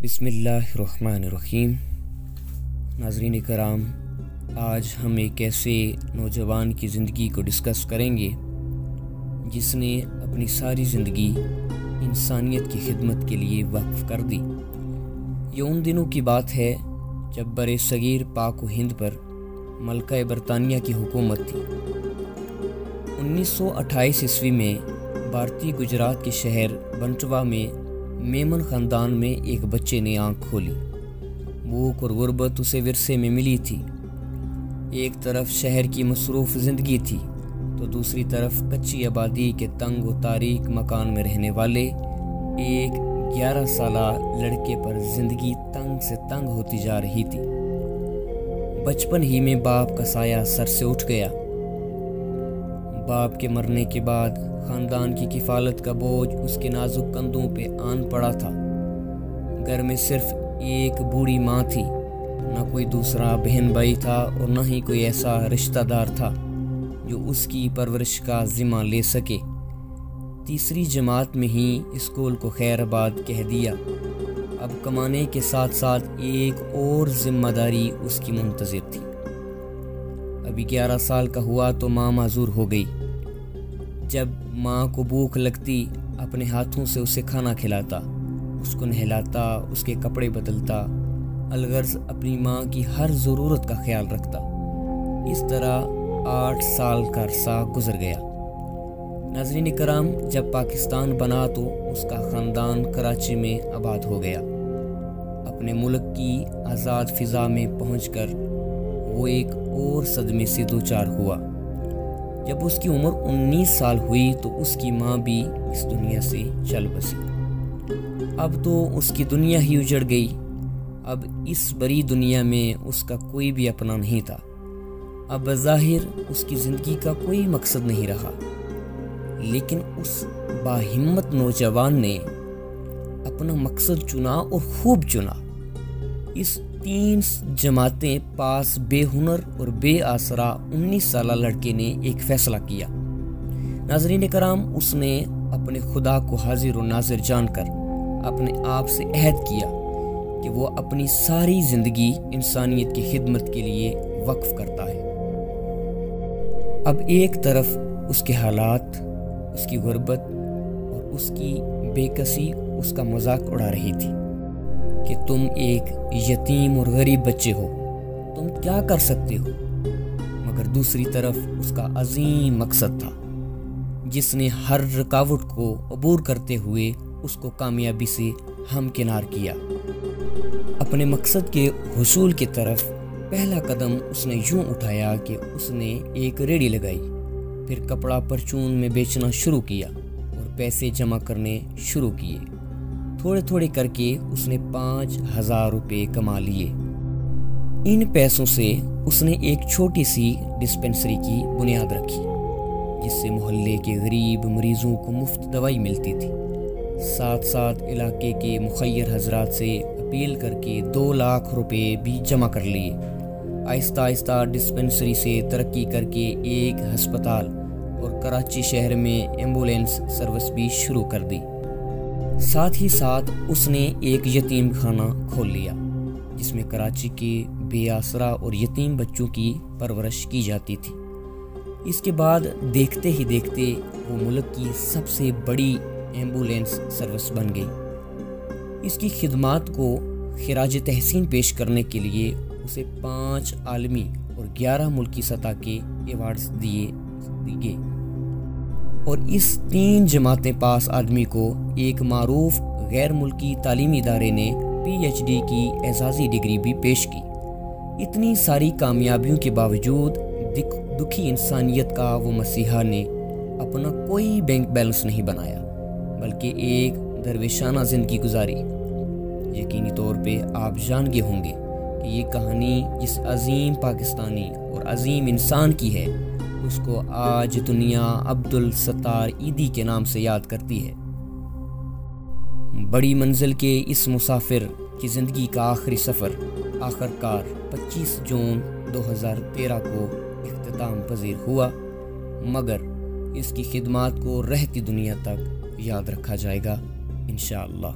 بسم اللہ الرحمن الرحیم۔ ناظرین کرام، آج ہم ایک ایسے نوجوان کی زندگی کو ڈسکس کریں گے جس نے اپنی ساری زندگی انسانیت کی خدمت کے لیے وقف کر دی۔ یہ ان دنوں کی بات ہے جب برِ صغیر پاک و ہند پر ملکہ برطانیہ کی حکومت تھی۔ 1928 عیسوی میں بھارتی گجرات کے شہر بنٹوا میں میمن خاندان میں ایک بچے نے آنکھ کھولی۔ بھوک اور غربت اسے ورثے میں ملی تھی۔ ایک طرف شہر کی مصروف زندگی تھی تو دوسری طرف کچی آبادی کے تنگ و تاریک مکان میں رہنے والے ایک 11 سالہ لڑکے پر زندگی تنگ سے تنگ ہوتی جا رہی تھی۔ بچپن ہی میں باپ کا سایہ سر سے اٹھ گیا۔ باپ کے مرنے کے بعد خاندان کی کفالت کا بوجھ اس کے نازک کندھوں پہ آن پڑا تھا۔ گھر میں صرف ایک بوڑھی ماں تھی، نہ کوئی دوسرا بہن بھائی تھا اور نہ ہی کوئی ایسا رشتہ دار تھا جو اس کی پرورش کا ذمہ لے سکے۔ تیسری جماعت میں ہی اسکول کو خیر آباد کہہ دیا۔ اب کمانے کے ساتھ ساتھ ایک اور ذمہ داری اس کی منتظر تھی۔ ابھی 11 سال کا ہوا تو ماں معذور ہو گئی۔ جب ماں کو بھوک لگتی اپنے ہاتھوں سے اسے کھانا کھلاتا، اس کو نہلاتا، اس کے کپڑے بدلتا، الغرض اپنی ماں کی ہر ضرورت کا خیال رکھتا۔ اس طرح 8 سال کا عرصہ گزر گیا۔ ناظرین کرام، جب پاکستان بنا تو اس کا خاندان کراچی میں آباد ہو گیا۔ اپنے ملک کی آزاد فضا میں پہنچ کر وہ ایک اور صدمے سے دوچار ہوا۔ جب اس کی عمر 19 سال ہوئی تو اس کی ماں بھی اس دنیا سے چل بسی۔ اب تو اس کی دنیا ہی اجڑ گئی۔ اب اس بڑی دنیا میں اس کا کوئی بھی اپنا نہیں تھا۔ اب بظاہر اس کی زندگی کا کوئی مقصد نہیں رہا، لیکن اس باہمت نوجوان نے اپنا مقصد چنا اور خوب چنا۔ اس 3 جماعتیں پاس بے ہنر اور بے آسرا 19 سالہ لڑکے نے ایک فیصلہ کیا۔ ناظرین کرام، اس نے اپنے خدا کو حاضر و ناظر جان کر اپنے آپ سے عہد کیا کہ وہ اپنی ساری زندگی انسانیت کی خدمت کے لیے وقف کرتا ہے۔ اب ایک طرف اس کے حالات، اس کی غربت اور اس کی بے کسی اس کا مذاق اڑا رہی تھی کہ تم ایک یتیم اور غریب بچے ہو، تم کیا کر سکتے ہو؟ مگر دوسری طرف اس کا عظیم مقصد تھا جس نے ہر رکاوٹ کو عبور کرتے ہوئے اس کو کامیابی سے ہمکنار کیا۔ اپنے مقصد کے حصول کی طرف پہلا قدم اس نے یوں اٹھایا کہ اس نے ایک ریڑھی لگائی، پھر کپڑا پرچون میں بیچنا شروع کیا اور پیسے جمع کرنے شروع کیے۔ تھوڑے تھوڑے کر کے اس نے 5,000 روپے کما لیے۔ ان پیسوں سے اس نے ایک چھوٹی سی ڈسپنسری کی بنیاد رکھی جس سے محلے کے غریب مریضوں کو مفت دوائی ملتی تھی۔ ساتھ ساتھ علاقے کے مخیر حضرات سے اپیل کر کے 2 لاکھ روپے بھی جمع کر لیے۔ آہستہ آہستہ ڈسپنسری سے ترقی کر کے ایک ہسپتال اور کراچی شہر میں ایمبولینس سروس بھی شروع کر دی۔ ساتھ ہی ساتھ اس نے ایک یتیم خانہ کھول لیا جس میں کراچی کے بے آسرا اور یتیم بچوں کی پرورش کی جاتی تھی۔ اس کے بعد دیکھتے ہی دیکھتے وہ ملک کی سب سے بڑی ایمبولینس سروس بن گئی۔ اس کی خدمات کو خراج تحسین پیش کرنے کے لیے اسے 5 عالمی اور 11 ملکی سطح کے ایوارڈز دیے گئے، اور اس 3 جماعتیں پاس آدمی کو ایک معروف غیر ملکی تعلیمی ادارے نے PhD کی اعزازی ڈگری بھی پیش کی۔ اتنی ساری کامیابیوں کے باوجود دکھی انسانیت کا وہ مسیحا نے اپنا کوئی بینک بیلنس نہیں بنایا، بلکہ ایک درویشانہ زندگی گزاری۔ یقینی طور پہ آپ جان گئے ہوں گے کہ یہ کہانی جس عظیم پاکستانی اور عظیم انسان کی ہے، اس کو آج دنیا عبدالستار ایدی کے نام سے یاد کرتی ہے۔ بڑی منزل کے اس مسافر کی زندگی کا آخری سفر آخرکار 25 جون 2013 کو اختتام پذیر ہوا، مگر اس کی خدمات کو رہتی دنیا تک یاد رکھا جائے گا انشاءاللہ۔